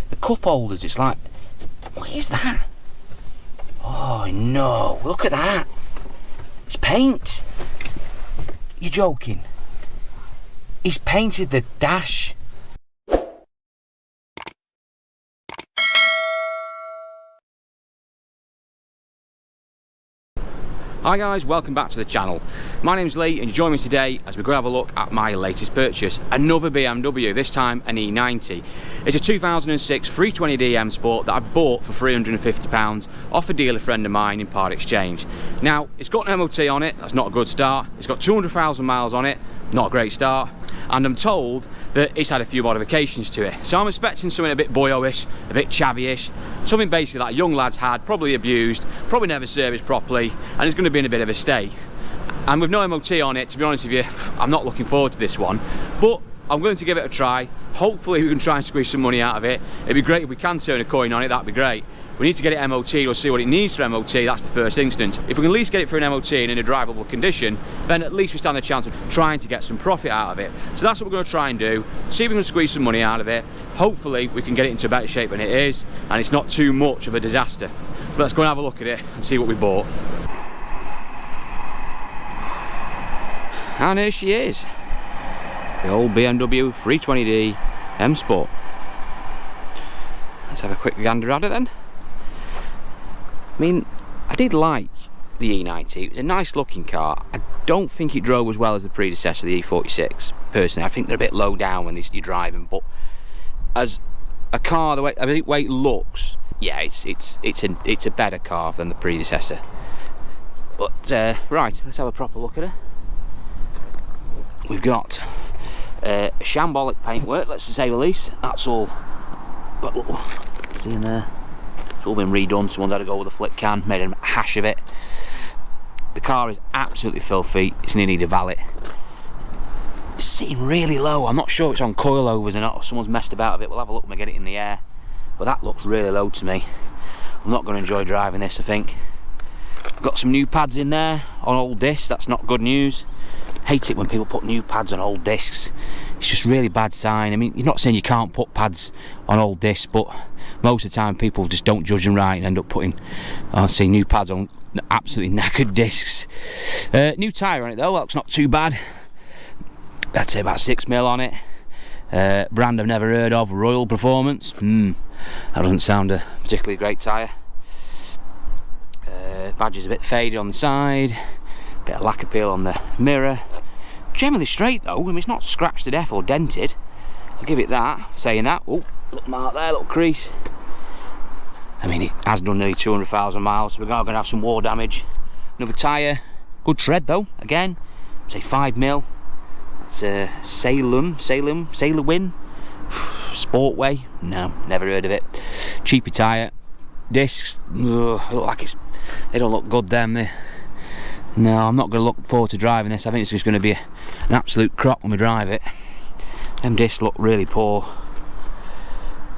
The cup holders, it's like, what is that? Oh no, look at that. It's paint. You're joking. He's painted the dash. Hi guys, welcome back to the channel. My name's Lee and you join me today as we go have a look at my latest purchase, another BMW, this time an E90. It's a 2006 320D M Sport that I bought for £350 off a dealer friend of mine in part exchange. Now, it's got an MOT on it, that's not a good start. It's got 200,000 miles on it, not a great start. And I'm told that it's had a few modifications to it. So I'm expecting something a bit boyo-ish, a bit chavvy-ish, something basically that a young lad's had, probably abused, probably never serviced properly, and it's going to be in a bit of a state. And with no MOT on it, to be honest with you, I'm not looking forward to this one. But I'm going to give it a try. Hopefully we can try and squeeze some money out of it. It'd be great if we can turn a coin on it, that'd be great. We need to get it MOT or see what it needs for MOT, that's the first instance. If we can at least get it for an MOT and in a drivable condition, then at least we stand a chance of trying to get some profit out of it. So that's what we're going to try and do, see if we can squeeze some money out of it. Hopefully we can get it into better shape than it is, and it's not too much of a disaster. So let's go and have a look at it and see what we bought. And here she is, the old BMW 320D M Sport. Let's have a quick gander at it then. I mean, I did like the E90, it was a nice looking car. I don't think it drove as well as the predecessor, the E46, personally. I think they're a bit low down when you're driving, but as a car, the way it looks, yeah, it's a better car than the predecessor. But, right, let's have a proper look at her. We've got shambolic paintwork, let's say the least. That's all got a little, see in there, it's all been redone. Someone's had to go with a flip can, made a hash of it. The car is absolutely filthy, it's in need of valet. It's sitting really low, I'm not sure it's on coilovers or not, or someone's messed about with it. We'll have a look when we get it in the air, but that looks really low to me. I'm not going to enjoy driving this, I think. Got some new pads in there on old discs, that's not good news. Hate it when people put new pads on old discs. It's just really bad sign. I mean, you're not saying you can't put pads on old discs, but most of the time people just don't judge them right and end up putting, new pads on absolutely knackered discs. New tyre on it though, well, it's not too bad. I'd say about 6mm on it. Brand I've never heard of, Royal Performance. That doesn't sound a particularly great tyre. Badge is a bit faded on the side. Bit of lacquer peel on the mirror. Generally straight though, I mean, it's not scratched to death or dented. I'll give it that. Saying that, oh, little mark there, little crease. I mean, it has done nearly 200,000 miles, so we're going to have some war damage. Another tyre, good tread though, again, say 5mm. It's Sailor Win, Sportway, no, never heard of it. Cheapy tyre, discs, look like they don't look good them. No, I'm not going to look forward to driving this. I think it's just going to be an absolute crop when we drive it. Them discs look really poor.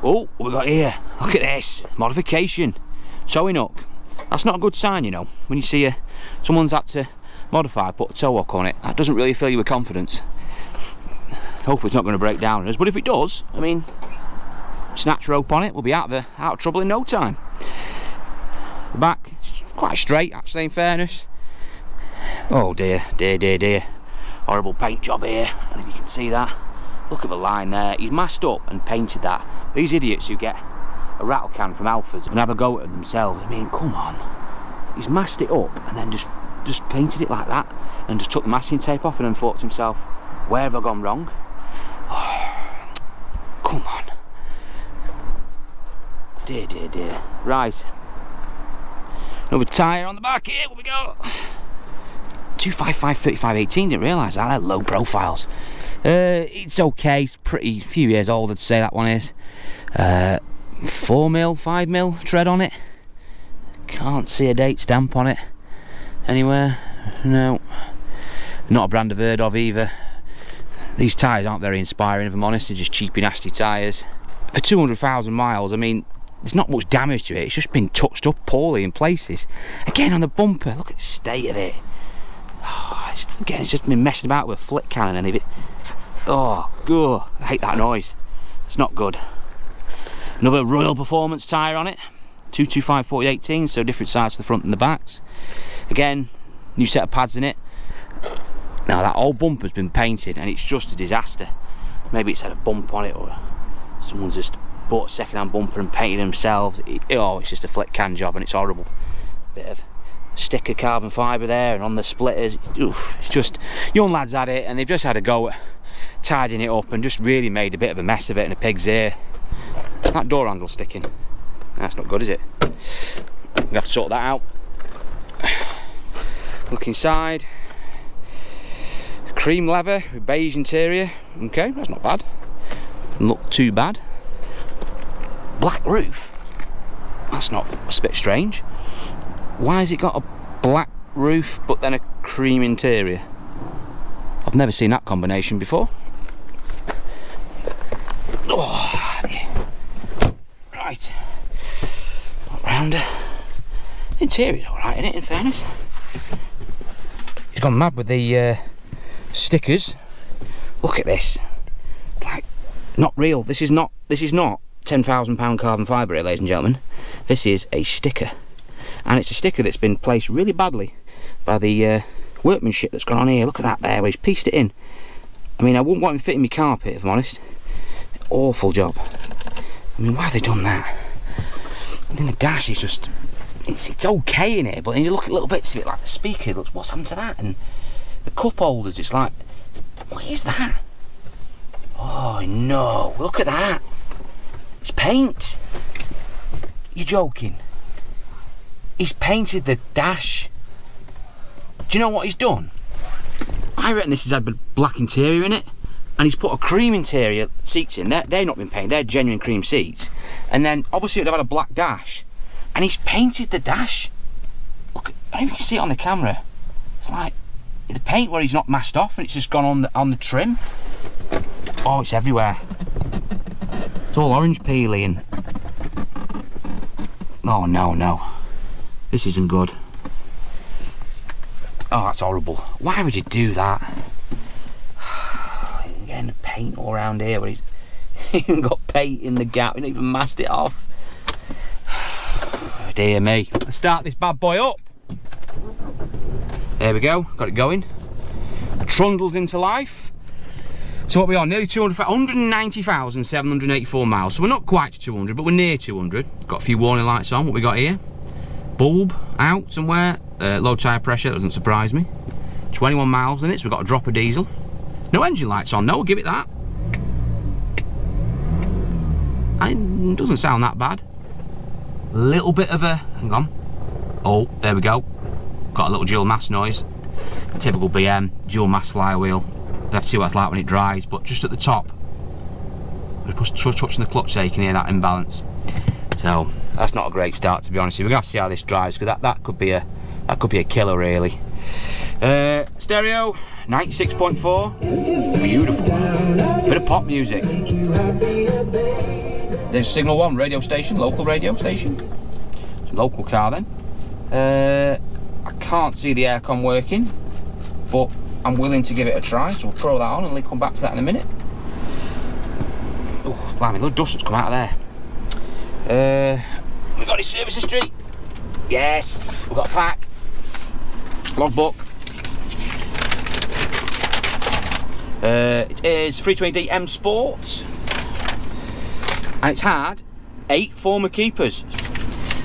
Oh, what we got here? Look at this. Modification. Towing hook. That's not a good sign, you know. When you see someone's had to modify, put a tow hook on it, that doesn't really fill you with confidence. Hopefully it's not going to break down on us. But if it does, I mean, snatch rope on it, we'll be out of trouble in no time. The back, it's quite straight actually, in fairness. Oh dear, dear, dear, dear. Horrible paint job here, and if you can see that, look at the line there. He's masked up and painted that. These idiots who get a rattle can from Alfred's and have a go at it themselves, I mean, come on. He's masked it up and then just painted it like that and just took the masking tape off and then thought to himself, where have I gone wrong? Oh, come on. Dear, dear, dear. Right. Another tyre on the back here, here we go. 255 3518, didn't realise that, they're low profiles. It's okay, it's pretty, a few years old I'd say that one is. 4mm, 5mm tread on it. Can't see a date stamp on it anywhere, no. Not a brand I've heard of either. These tyres aren't very inspiring if I'm honest, they're just cheapy nasty tyres. For 200,000 miles, I mean, there's not much damage to it, it's just been touched up poorly in places. Again on the bumper, look at the state of it. Oh, it's just been messing about with a flip can and a bit. Oh, God, I hate that noise. It's not good. Another Royal Performance tyre on it, 225 40/18, so different sides to the front and the backs. Again, new set of pads in it. Now that old bumper's been painted and it's just a disaster. Maybe it's had a bump on it, or someone's just bought a second-hand bumper and painted themselves. It's just a flick can job and it's horrible. Bit of sticker carbon fibre there, and on the splitters, it's just, young lads had it and they've just had a go at tidying it up and just really made a bit of a mess of it in a pig's ear. That door handle's sticking. That's not good, is it? We have to sort that out. Look inside. Cream leather with beige interior. Okay, that's not bad. Doesn't look too bad. Black roof. That's a bit strange. Why has it got a black roof but then a cream interior? I've never seen that combination before. Oh, yeah. Right. Look round. Interior's alright, isn't it, in fairness? He's gone mad with the stickers. Look at this. Like, not real. This is not £10,000 carbon fibre, ladies and gentlemen. This is a sticker. And it's a sticker that's been placed really badly by the workmanship that's gone on here. Look at that there, where he's pieced it in. I mean, I wouldn't want him fitting my carpet, if I'm honest. Awful job. I mean, why have they done that? And then the dash is just, it's okay in here, but then you look at little bits of it, like the speaker, looks, what's happened to that? And the cup holders, it's like, what is that? Oh no, look at that. It's paint. You're joking. He's painted the dash. Do you know what he's done? I reckon this has had a black interior in it, and he's put a cream interior seats in. They're not been painted, they're genuine cream seats. And then obviously it would have had a black dash, and he's painted the dash. Look, I don't know if you can see it on the camera. It's like the paint where he's not masked off and it's just gone on the trim. Oh, it's everywhere. It's all orange peely and... Oh no. This isn't good. Oh, that's horrible. Why would you do that? Getting the paint all around here where he's even got paint in the gap, he not even masked it off. Dear me. Let's start this bad boy up. There we go, got it going. Trundles into life. So what we are, nearly 190,784 miles. So we're not quite to 200, but we're near 200. Got a few warning lights on. What we got here? Bulb out somewhere. Low tyre pressure, that doesn't surprise me. 21 miles in it, so we've got a drop of diesel. No engine lights on, no, we'll give it that. And it doesn't sound that bad. Little bit of a, hang on. Oh, there we go. Got a little dual mass noise. Typical BM, dual mass flywheel. We'll have to see what it's like when it dries, but just at the top, touching the clutch so you can hear that imbalance. So that's not a great start, to be honest. We're gonna have to see how this drives, because that could be a killer, really. Stereo 96.4. Beautiful. Bit of pop music. There's Signal 1 radio station, local radio station. It's a local car then. I can't see the aircon working, but I'm willing to give it a try, so we'll throw that on and we'll come back to that in a minute. Oh, blimey, look, dust has come out of there. We've got his service history. Yes, we've got a pack. Logbook. It is 320D M Sport, and it's had 8 former keepers.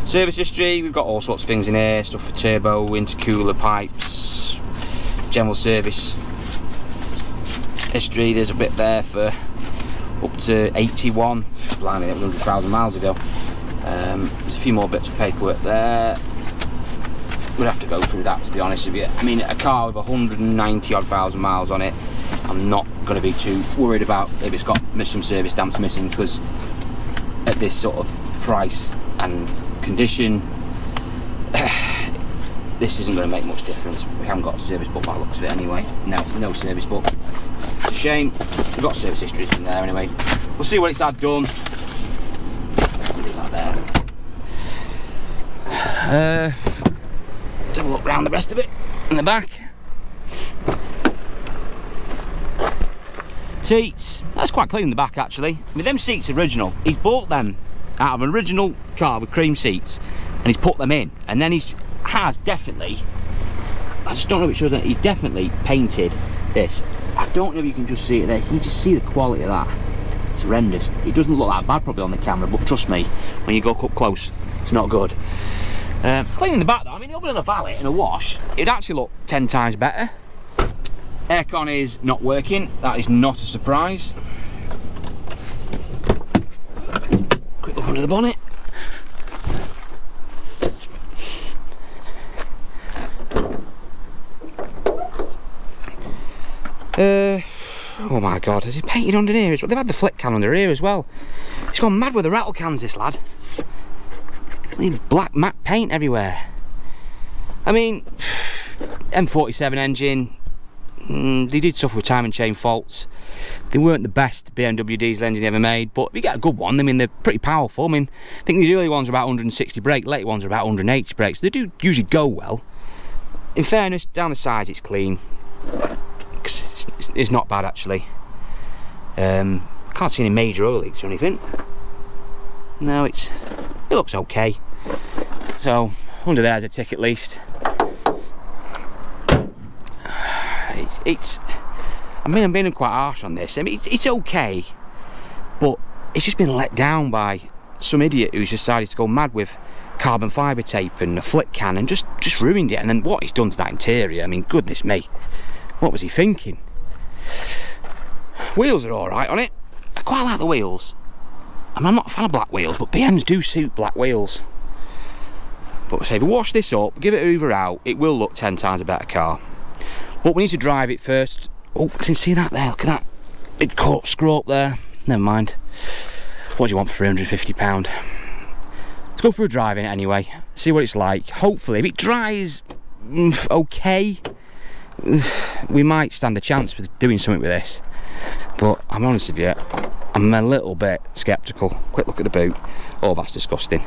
Service history, we've got all sorts of things in here, stuff for turbo, intercooler pipes, general service history. There's a bit there for up to 81. Blimey, that was 100,000 miles ago. There's a few more bits of paperwork there. We'd have to go through that, to be honest with you. I mean, a car with 190 odd thousand miles on it, I'm not going to be too worried about if it's got some service stamps missing, because at this sort of price and condition, this isn't going to make much difference. We haven't got a service book by the looks of it anyway. No service book. It's a shame. We've got service histories in there anyway. We'll see what it's had done. Leave that there. Let's have a look around the rest of it in the back. Seats, that's quite clean in the back actually. I mean, them seats are original. He's bought them out of an original car with cream seats, and he's put them in, and then has definitely, I just don't know if it shows that, he's definitely painted this. I don't know if you can just see it there. Can you just see the quality of that? It's horrendous. It doesn't look that bad probably on the camera, but trust me, when you go up close, it's not good. Cleaning the back though, I mean, other than a valet and a wash, it'd actually look 10 times better. Aircon is not working, that is not a surprise. Quick look under the bonnet. Oh my god, has he painted under here? They've had the flip can under here as well. He's gone mad with the rattle cans, this lad. Black matte paint everywhere. I mean, M47 engine, they did suffer with timing chain faults. They weren't the best BMW diesel engine they ever made, but you get a good one. I mean, they're pretty powerful. I mean, I think these early ones are about 160 brake, later ones are about 180 brake, so they do usually go well. In fairness, down the sides it's clean. It's not bad actually. I can't see any major oil leaks or anything. No, it looks okay. So under there's a tick at least. I mean, I'm being quite harsh on this. I mean, it's okay, but it's just been let down by some idiot who's decided to go mad with carbon fibre tape and a flick can and just ruined it. And then what he's done to that interior, I mean, goodness me, what was he thinking? Wheels are alright on it. I quite like the wheels. I mean, I'm not a fan of black wheels, but BMs do suit black wheels. But say if we wash this up, give it a hoover out, it will look 10 times a better car. But we need to drive it first. Oh, can you see that there? Look at that big corkscrew up there. Never mind. What do you want for £350? Let's go for a drive in it anyway. See what it's like. Hopefully, if it dries okay, we might stand a chance with doing something with this. But I'm honest with you, I'm a little bit sceptical. Quick look at the boot. Oh, that's disgusting.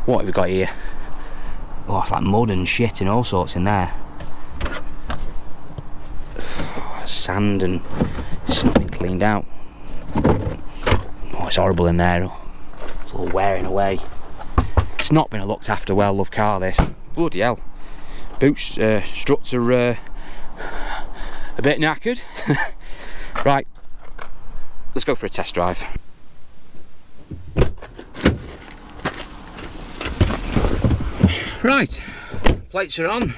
What have we got here? Oh, it's like mud and shit and all sorts in there. Sand, and it's not been cleaned out. Oh, it's horrible in there. It's all wearing away. It's not been a looked after, well loved car, this. Bloody hell. Boots, struts are a bit knackered. Right, let's go for a test drive. Right, plates are on.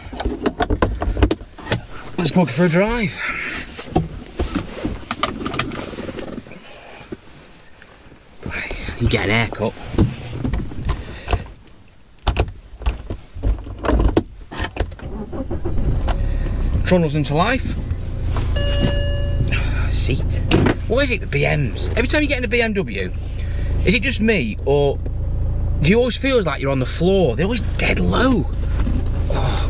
Let's go for a drive. You get an haircut. Trundles into life. Seat. What is it with BMs? Every time you get in a BMW, is it just me, or do you always feel like you're on the floor? They're always dead low. Oh.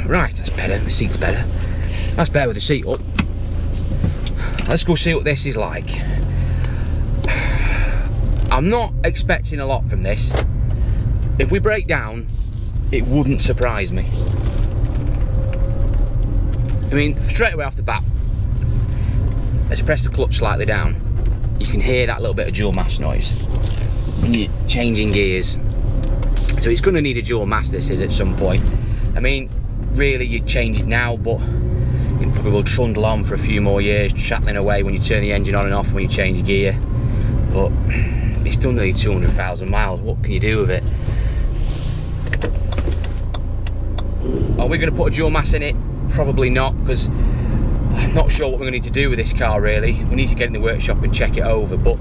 Right, that's better. The seat's better. That's better with the seat up. Let's go see what this is like. I'm not expecting a lot from this. If we break down, it wouldn't surprise me. I mean, straight away off the bat, as you press the clutch slightly down, you can hear that little bit of dual mass noise when you're changing gears. So it's going to need a dual mass, this is, at some point. I mean, really, you'd change it now, but it probably will trundle on for a few more years, chattling away when you turn the engine on and off when you change gear. But it's done nearly 200,000 miles. What can you do with it? Are we going to put a dual mass in it? Probably not, because I'm not sure what we're going to need to do with this car really. We need to get in the workshop and check it over. But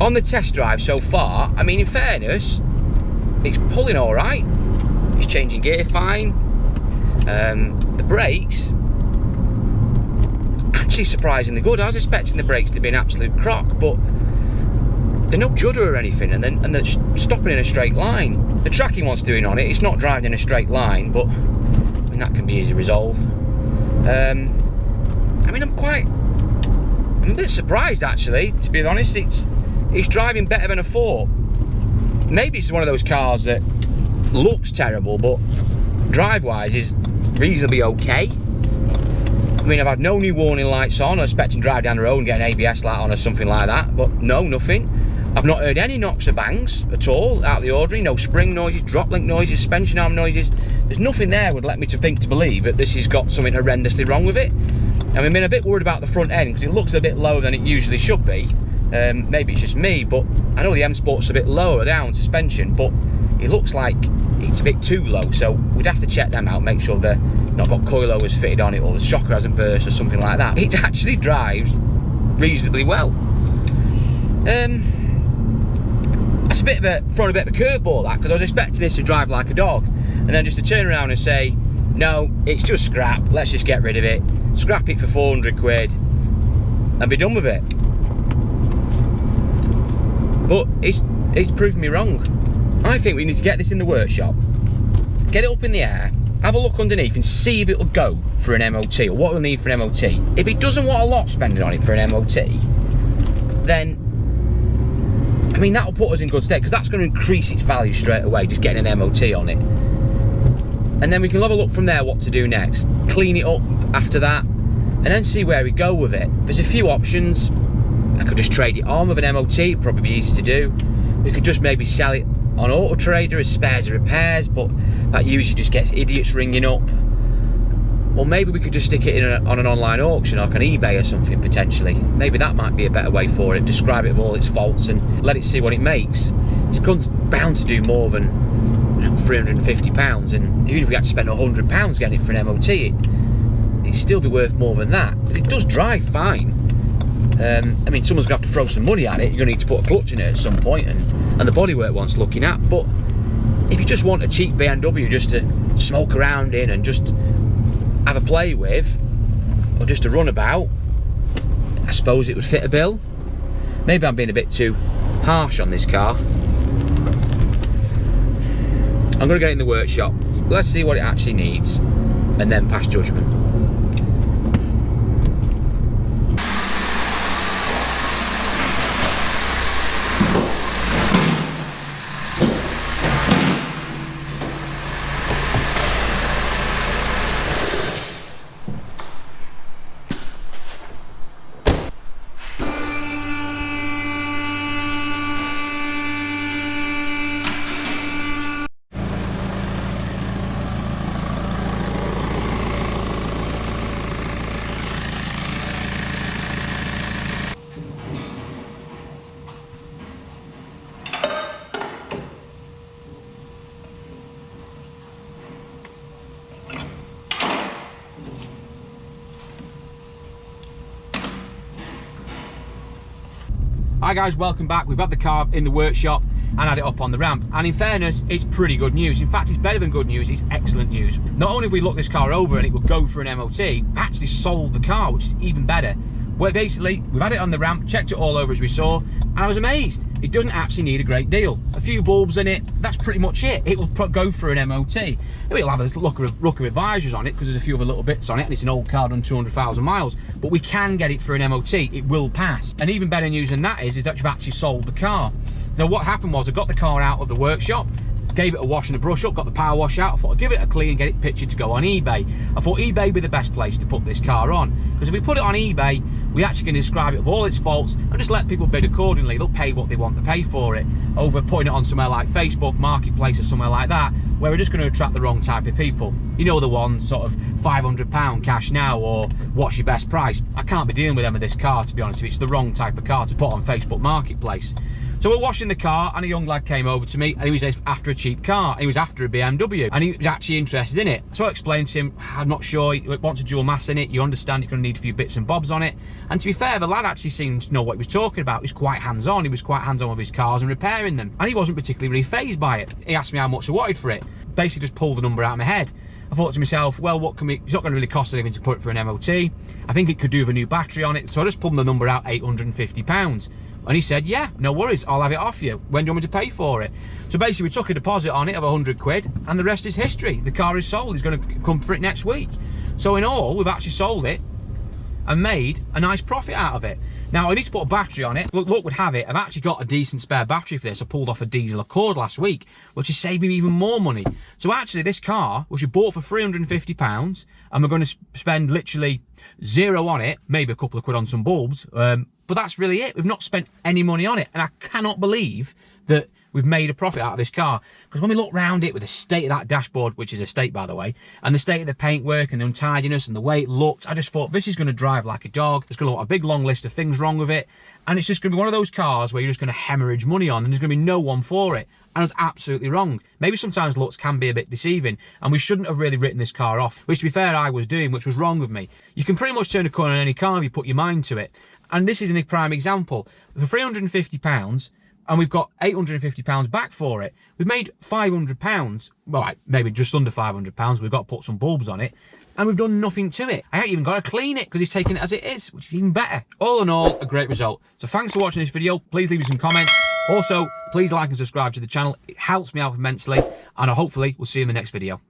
on the test drive so far, I mean, in fairness, it's pulling all right. It's changing gear fine. The brakes, actually surprisingly good. I was expecting the brakes to be an absolute crock, but they're no judder or anything, and they're stopping in a straight line. The tracking one's doing on it, it's not driving in a straight line, but I mean, that can be easily resolved. I mean, I'm a bit surprised actually, to be honest. It's driving better than I thought. Maybe it's one of those cars that looks terrible, but drive-wise is reasonably okay. I mean, I've had no new warning lights on. I was expecting to drive down the road and get an ABS light on or something like that, but no, nothing. I've not heard any knocks or bangs at all, out of the ordinary. No spring noises, drop link noises, suspension arm noises. There's nothing there would let me to believe that this has got something horrendously wrong with it. I mean, I'm a bit worried about the front end because it looks a bit lower than it usually should be. Maybe it's just me, but I know the M Sport's a bit lower down suspension, but it looks like it's a bit too low, so we'd have to check them out, make sure they're not got coilovers fitted on it or the shocker hasn't burst or something like that. It actually drives reasonably well. That's a bit of a throwing a bit of a curveball, that, because I was expecting this to drive like a dog, and then just to turn around and say, no, it's just scrap, let's just get rid of it, scrap it for 400 quid and be done with it. But it's proved me wrong. I think we need to get this in the workshop, get it up in the air, have a look underneath and see if it'll go for an MOT, or what we'll need for an MOT. If it doesn't want a lot spending on it for an MOT, then I mean, that'll put us in good stead, because that's going to increase its value straight away, just getting an MOT on it. And then we can have a look from there what to do next. Clean it up after that, and then see where we go with it. There's a few options. I could just trade it on with an MOT, it'd probably be easy to do. We could just maybe sell it on Auto Trader as spares and repairs, but that usually just gets idiots ringing up. Or maybe we could just stick it in on an online auction, like on eBay or something, potentially. Maybe that might be a better way for it. Describe it with all its faults and let it see what it makes. It's bound to do more than, you know, £350, and even if we had to spend £100 getting it for an MOT, it'd still be worth more than that, because it does drive fine. I mean, someone's going to have to throw some money at it. You're going to need to put a clutch in it at some point, and the bodywork wants looking at. But if you just want a cheap BMW just to smoke around in and just have a play with, or just a runabout, I suppose it would fit a bill. Maybe I'm being a bit too harsh on this car. I'm going to get it in the workshop, let's see what it actually needs, and then pass judgment. Hi guys, welcome back. We've had the car in the workshop and had it up on the ramp, and in fairness, it's pretty good news. In fact, it's better than good news, it's excellent news. Not only have we looked this car over and it will go for an MOT, we've actually sold the car, which is even better. Well, basically, we've had it on the ramp, checked it all over as we saw, and I was amazed. It doesn't actually need a great deal. A few bulbs in it, that's pretty much it. It will go for an MOT. It'll have a look of advisors on it, because there's a few other little bits on it, and it's an old car done 200,000 miles. But we can get it for an MOT, it will pass. And even better news than that is that you've actually sold the car. Now what happened was, I got the car out of the workshop, gave it a wash and a brush up, got the power wash out. I thought I'd give it a clean and get it pictured to go on eBay. I thought eBay would be the best place to put this car on, because if we put it on eBay, we actually can describe it with all its faults and just let people bid accordingly. They'll pay what they want to pay for it, over putting it on somewhere like Facebook Marketplace or somewhere like that, where we're just going to attract the wrong type of people. You know, the ones sort of £500 cash now, or what's your best price. I can't be dealing with them with this car, to be honest with you. It's the wrong type of car to put on Facebook Marketplace. So we're washing the car, and a young lad came over to me, and he was after a cheap car. He was after a BMW, and he was actually interested in it. So I explained to him, I'm not sure, he wants a dual mass in it, you understand you're going to need a few bits and bobs on it. And to be fair, the lad actually seemed to know what he was talking about. He was quite hands-on. He was quite hands-on with his cars and repairing them. And he wasn't particularly really fazed by it. He asked me how much I wanted for it. Basically just pulled the number out of my head. I thought to myself, well, what can we, it's not going to really cost anything to put it for an MOT. I think it could do with a new battery on it. So I just pulled the number out, £850. And he said, yeah, no worries, I'll have it off you. When do you want me to pay for it? So basically we took a deposit on it of 100 quid, and the rest is history. The car is sold. He's going to come for it next week. So in all, we've actually sold it and made a nice profit out of it. Now, I need to put a battery on it. Look would have it, I've actually got a decent spare battery for this. I pulled off a diesel Accord last week, which is saving me even more money. So actually, this car, which we bought for £350, and we're going to spend literally zero on it, maybe a couple of quid on some bulbs, but that's really it. We've not spent any money on it, and I cannot believe that we've made a profit out of this car. Because when we look round it with the state of that dashboard, which is a state by the way, and the state of the paintwork and the untidiness and the way it looked, I just thought this is going to drive like a dog. It's going to look a big long list of things wrong with it, and it's just going to be one of those cars where you're just going to hemorrhage money on, and there's going to be no one for it. And I was absolutely wrong. Maybe sometimes looks can be a bit deceiving, and we shouldn't have really written this car off, which to be fair I was doing, which was wrong with me. You can pretty much turn a corner on any car if you put your mind to it, and this is a prime example. For £350, and we've got £850 back for it. We've made £500, well, maybe just under £500. We've got to put some bulbs on it, and we've done nothing to it. I haven't even got to clean it because he's taken it as it is, which is even better. All in all, a great result. So thanks for watching this video. Please leave me some comments. Also, please like and subscribe to the channel. It helps me out immensely, and hopefully we'll see you in the next video.